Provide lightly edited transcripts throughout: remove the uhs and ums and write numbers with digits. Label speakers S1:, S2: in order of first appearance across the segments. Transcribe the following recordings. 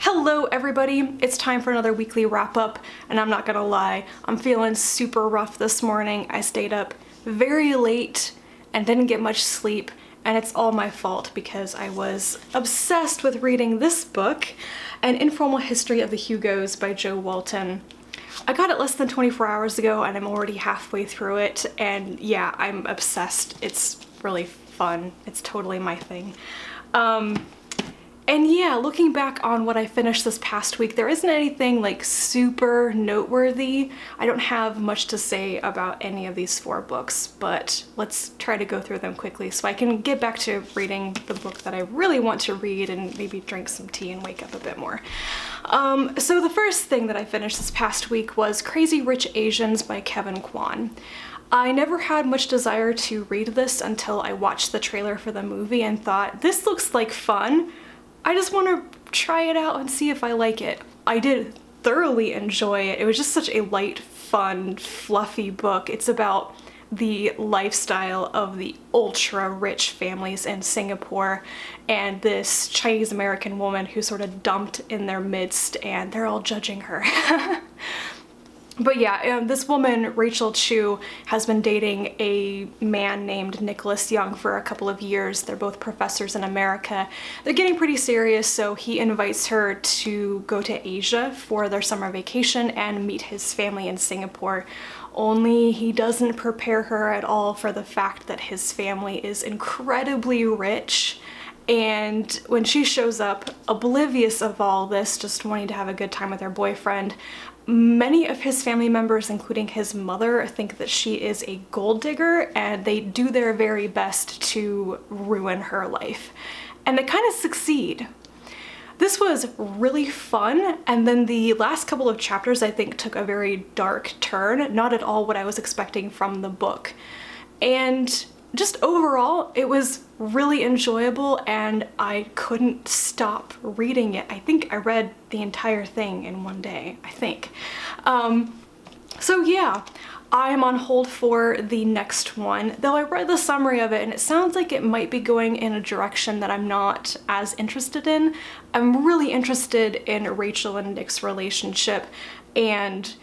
S1: Hello everybody, it's time for another weekly wrap up, and I'm not gonna lie, I'm feeling super rough this morning. I stayed up very late and didn't get much sleep, and it's all my fault because I was obsessed with reading this book, An Informal History of the Hugos by Jo Walton. I got it less than 24 hours ago and I'm already halfway through it, and yeah, I'm obsessed. It's really fun. It's totally my thing. And yeah, looking back on what I finished this past week, there isn't anything like super noteworthy. I don't have much to say about any of these 4 books, but let's try to go through them quickly so I can get back to reading the book that I really want to read and maybe drink some tea and wake up a bit more. So the first thing that I finished this past week was Crazy Rich Asians by Kwan. I never had much desire to read this until I watched the trailer for the movie and thought, this looks like fun. I just want to try it out and see if I like it. I did thoroughly enjoy it. It was just such a light, fun, fluffy book. It's about the lifestyle of the ultra rich families in Singapore and this Chinese American woman who's sort of dumped in their midst and they're all judging her. But yeah, this woman, Rachel Chu, has been dating a man named Nicholas Young for a couple of years. They're both professors in America. They're getting pretty serious, so he invites her to go to Asia for their summer vacation and meet his family in Singapore. Only he doesn't prepare her at all for the fact that his family is incredibly rich. And when she shows up, oblivious of all this, just wanting to have a good time with her boyfriend, many of his family members, including his mother, think that she is a gold digger, and they do their very best to ruin her life. And they kind of succeed. This was really fun, and then the last couple of chapters I think took a very dark turn, not at all what I was expecting from the book. And just overall, it was really enjoyable and I couldn't stop reading it. I think I read the entire thing in one day, I think. So yeah, I'm on hold for the next one, though I read the summary of it and it sounds like it might be going in a direction that I'm not as interested in. I'm really interested in Rachel and Nick's relationship and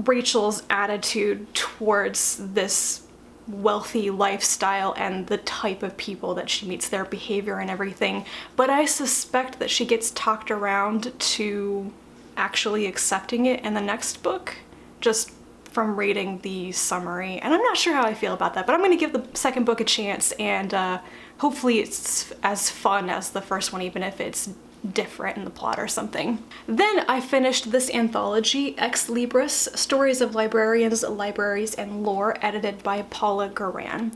S1: Rachel's attitude towards this wealthy lifestyle and the type of people that she meets, their behavior and everything, but I suspect that she gets talked around to actually accepting it in the next book, just from reading the summary, and I'm not sure how I feel about that, but I'm gonna give the second book a chance, and hopefully it's as fun as the first one, even if it's different in the plot or something. Then I finished this anthology, ExLibris, Stories of Librarians, Libraries, and Lore, edited by Paula Guran.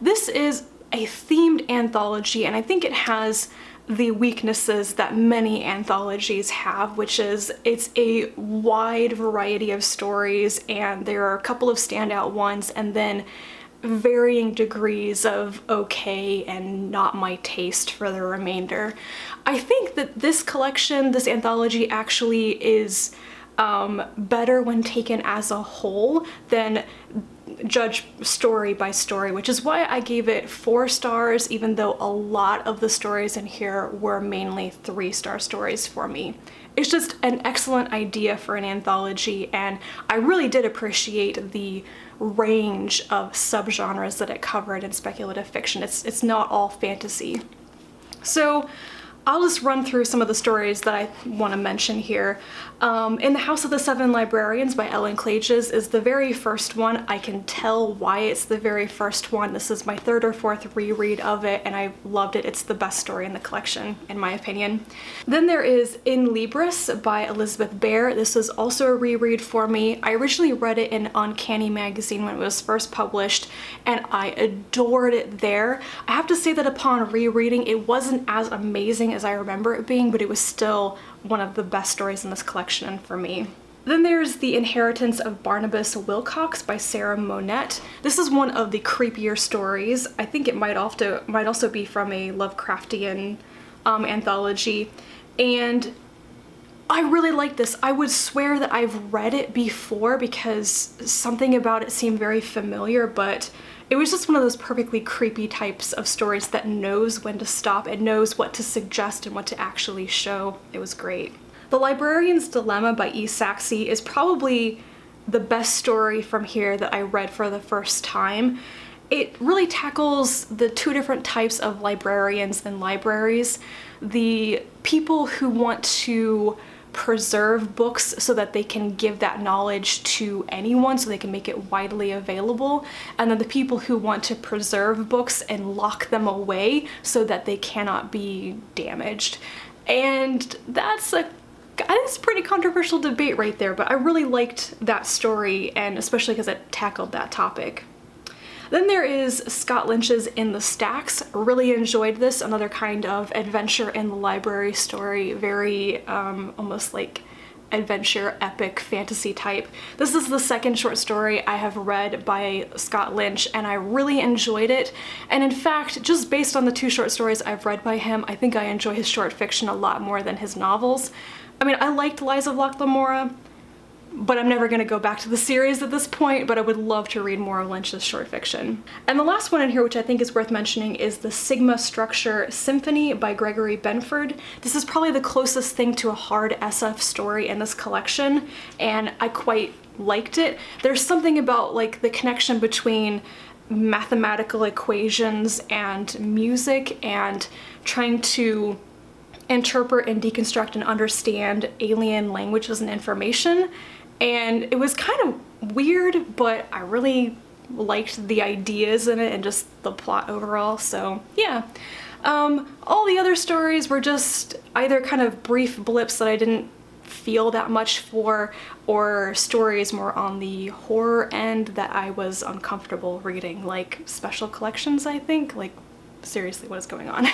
S1: This is a themed anthology, and I think it has the weaknesses that many anthologies have, which is it's a wide variety of stories, and there are a couple of standout ones, and then varying degrees of okay and not my taste for the remainder. I think that this collection, this anthology, actually is better when taken as a whole than judge story by story, which is why I gave it 4 stars, even though a lot of the stories in here were mainly 3-star stories for me. It's just an excellent idea for an anthology, and I really did appreciate the range of subgenres that it covered in speculative fiction. It's not all fantasy. So I'll just run through some of the stories that I want to mention here. In the House of the Seven Librarians by Ellen Klages is the very first one. I can tell why it's the very first one. This is my 3rd or 4th reread of it, and I loved it. It's the best story in the collection, in my opinion. Then there is In Libris by Elizabeth Bear. This is also a reread for me. I originally read it in Uncanny magazine when it was first published, and I adored it there. I have to say that upon rereading, it wasn't as amazing as I remember it being, but it was still one of the best stories in this collection for me. Then there's The Inheritance of Barnabas Wilcox by Sarah Monette. This is one of the creepier stories. I think it might also be from a Lovecraftian anthology, and I really like this. I would swear that I've read it before because something about it seemed very familiar, but it was just one of those perfectly creepy types of stories that knows when to stop and knows what to suggest and what to actually show. It was great. The Librarian's Dilemma by E. Saxey is probably the best story from here that I read for the first time. It really tackles the two different types of librarians and libraries. The people who want to preserve books so that they can give that knowledge to anyone, so they can make it widely available, and then the people who want to preserve books and lock them away so that they cannot be damaged. And that's a pretty controversial debate right there, but I really liked that story, and especially because it tackled that topic. Then there is Scott Lynch's In the Stacks. Really enjoyed this, another kind of adventure in the library story, very almost like adventure, epic, fantasy type. This is the second short story I have read by Scott Lynch, and I really enjoyed it. And in fact, just based on the two short stories I've read by him, I think I enjoy his short fiction a lot more than his novels. I mean, I liked Lies of Locke Lamora, but I'm never gonna go back to the series at this point, but I would love to read more of Lynch's short fiction. And the last one in here, which I think is worth mentioning, is The Sigma Structure Symphony by Gregory Benford. This is probably the closest thing to a hard SF story in this collection, and I quite liked it. There's something about like the connection between mathematical equations and music and trying to interpret and deconstruct and understand alien languages and information. And it was kind of weird, but I really liked the ideas in it and just the plot overall, so yeah. All the other stories were just either kind of brief blips that I didn't feel that much for, or stories more on the horror end that I was uncomfortable reading, like special collections, I think. Like, seriously, what is going on?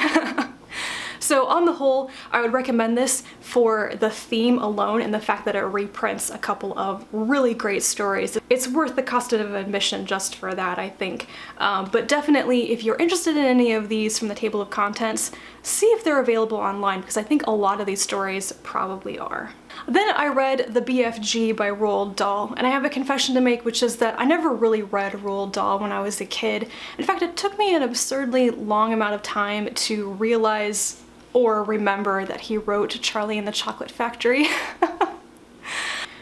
S1: So on the whole, I would recommend this for the theme alone and the fact that it reprints a couple of really great stories. It's worth the cost of admission just for that, I think. But definitely, if you're interested in any of these from the table of contents, see if they're available online, because I think a lot of these stories probably are. Then I read The BFG by Roald Dahl, and I have a confession to make, which is that I never really read Roald Dahl when I was a kid. In fact, it took me an absurdly long amount of time to realize or remember that he wrote Charlie and the Chocolate Factory.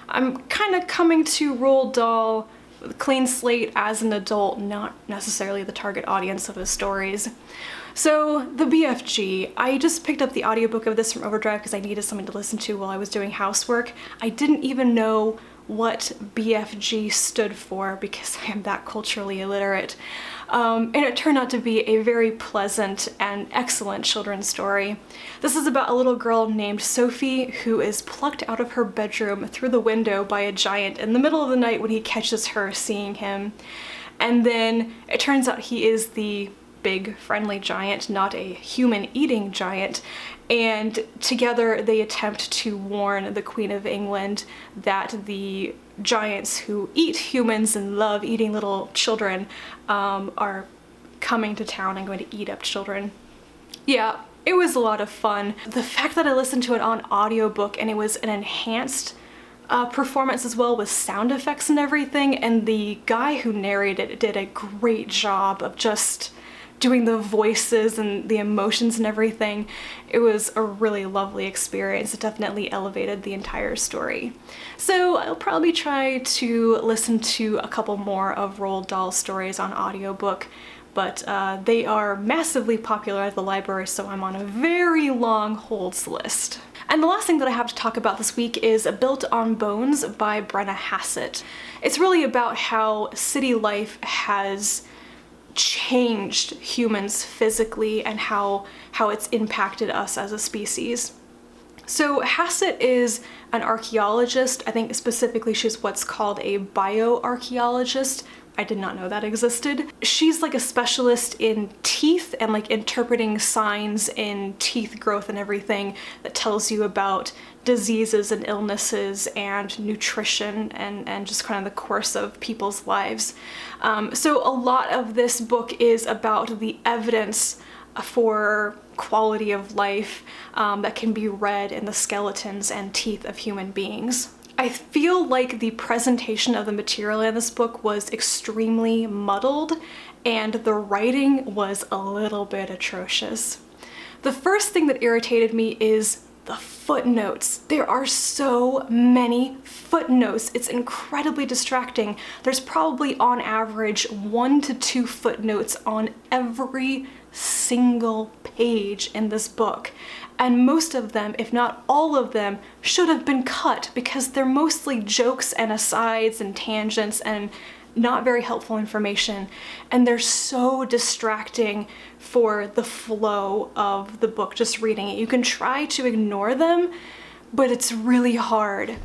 S1: I'm kind of coming to Roald Dahl with a clean slate as an adult, not necessarily the target audience of his stories. So The BFG, I just picked up the audiobook of this from Overdrive because I needed something to listen to while I was doing housework. I didn't even know what BFG stood for because I am that culturally illiterate. And it turned out to be a very pleasant and excellent children's story. This is about a little girl named Sophie who is plucked out of her bedroom through the window by a giant in the middle of the night when he catches her seeing him. And then it turns out he is the big friendly giant, not a human-eating giant, and together they attempt to warn the Queen of England that the giants who eat humans and love eating little children are coming to town and going to eat up children. Yeah, it was a lot of fun. The fact that I listened to it on audiobook and it was an enhanced performance as well with sound effects and everything, and the guy who narrated it did a great job of just doing the voices and the emotions and everything. It was a really lovely experience. It definitely elevated the entire story. So I'll probably try to listen to a couple more of Roald Dahl's stories on audiobook, but they are massively popular at the library, so I'm on a very long holds list. And the last thing that I have to talk about this week is Built on Bones by Brenna Hassett. It's really about how city life has changed humans physically and how it's impacted us as a species. So Hassett is an archaeologist. I think specifically she's what's called a bioarchaeologist. I did not know that existed. She's like a specialist in teeth and like interpreting signs in teeth growth and everything that tells you about diseases and illnesses and nutrition and just kind of the course of people's lives. So a lot of this book is about the evidence for quality of life that can be read in the skeletons and teeth of human beings. I feel like the presentation of the material in this book was extremely muddled and the writing was a little bit atrocious. The first thing that irritated me is the footnotes. There are so many footnotes. It's incredibly distracting. There's probably on average 1 to 2 footnotes on every single page in this book. And most of them, if not all of them, should have been cut because they're mostly jokes and asides and tangents and not very helpful information. And they're so distracting for the flow of the book, just reading it. You can try to ignore them, but it's really hard.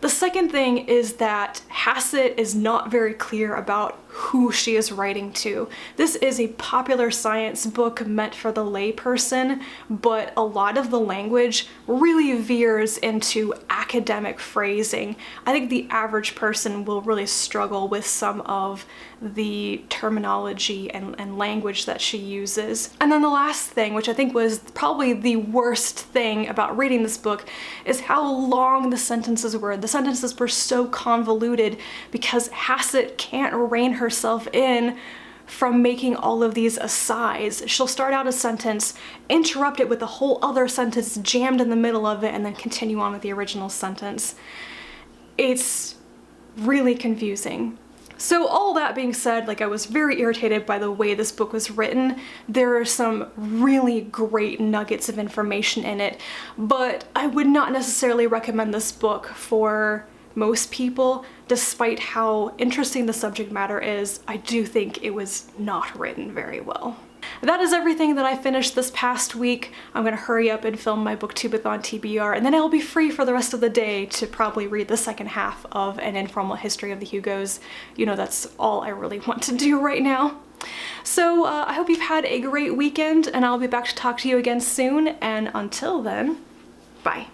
S1: The second thing is that Hassett is not very clear about who she is writing to. This is a popular science book meant for the layperson, but a lot of the language really veers into academic phrasing. I think the average person will really struggle with some of the terminology and language that she uses. And then the last thing, which I think was probably the worst thing about reading this book, is how long the sentences were. The sentences were so convoluted because Hassett can't rein herself in from making all of these asides. She'll start out a sentence, interrupt it with a whole other sentence jammed in the middle of it, and then continue on with the original sentence. It's really confusing. So all that being said, like, I was very irritated by the way this book was written. There are some really great nuggets of information in it, but I would not necessarily recommend this book for most people. Despite how interesting the subject matter is, I do think it was not written very well. That is everything that I finished this past week. I'm gonna hurry up and film my booktubeathon TBR, and then I'll be free for the rest of the day to probably read the second half of An Informal History of the Hugos. You know, that's all I really want to do right now. So I hope you've had a great weekend, and I'll be back to talk to you again soon, and until then, bye.